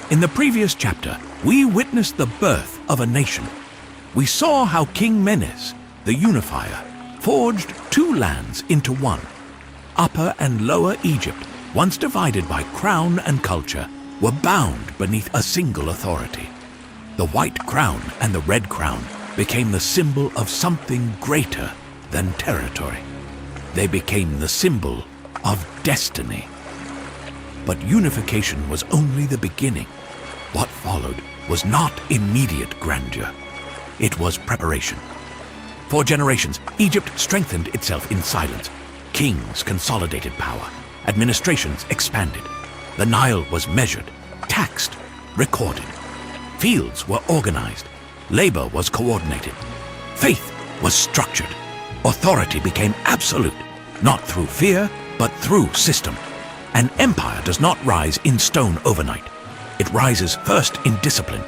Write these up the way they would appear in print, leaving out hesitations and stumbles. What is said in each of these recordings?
In the previous chapter, we witnessed the birth of a nation. We saw how King Menes, the unifier, forged two lands into one. Upper and Lower Egypt, once divided by crown and culture, were bound beneath a single authority. The white crown and the red crown became the symbol of something greater than territory. They became the symbol of destiny. But unification was only the beginning. What followed was not immediate grandeur. It was preparation. For generations, Egypt strengthened itself in silence. Kings consolidated power. Administrations expanded. The Nile was measured, taxed, recorded. Fields were organized. Labor was coordinated. Faith was structured. Authority became absolute, not through fear, but through system. An empire does not rise in stone overnight. It rises first in discipline.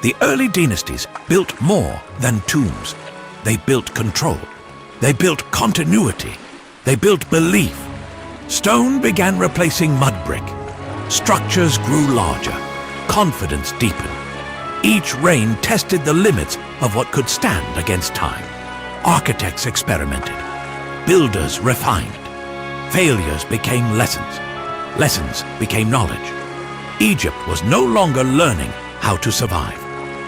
The early dynasties built more than tombs. They built control. They built continuity. They built belief. Stone began replacing mud brick. Structures grew larger. Confidence deepened. Each reign tested the limits of what could stand against time. Architects experimented. Builders refined. Failures became lessons. Lessons became knowledge. Egypt was no longer learning how to survive.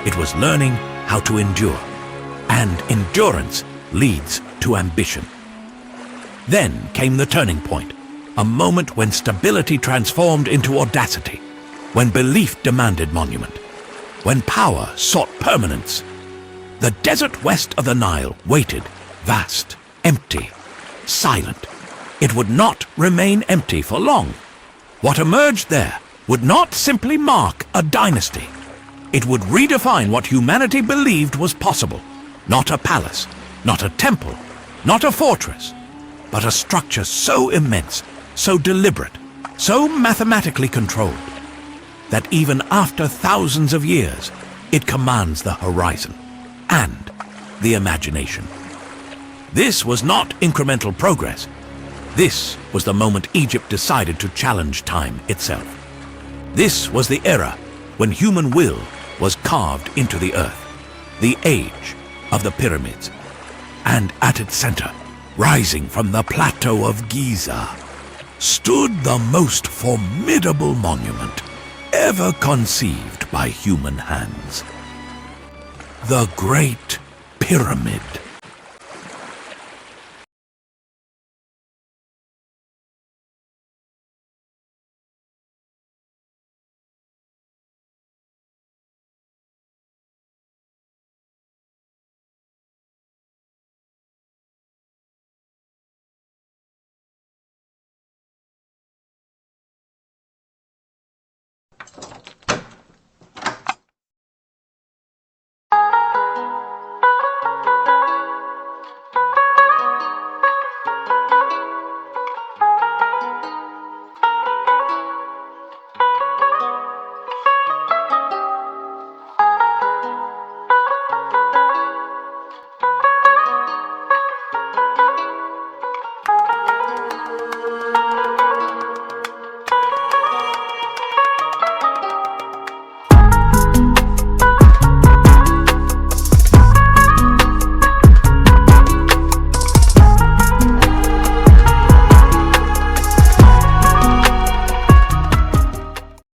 It was learning how to endure. And endurance leads to ambition. Then came the turning point, a moment when stability transformed into audacity, when belief demanded monument, when power sought permanence. The desert west of the Nile waited, vast, empty, silent. It would not remain empty for long. What emerged there would not simply mark a dynasty. It would redefine what humanity believed was possible. Not a palace, not a temple, not a fortress, but a structure so immense, so deliberate, so mathematically controlled, that even after thousands of years, it commands the horizon and the imagination. This was not incremental progress. This was the moment Egypt decided to challenge time itself. This was the era when human will was carved into the earth, the age of the pyramids. And at its center, rising from the plateau of Giza, stood the most formidable monument ever conceived by human hands. The Great Pyramid.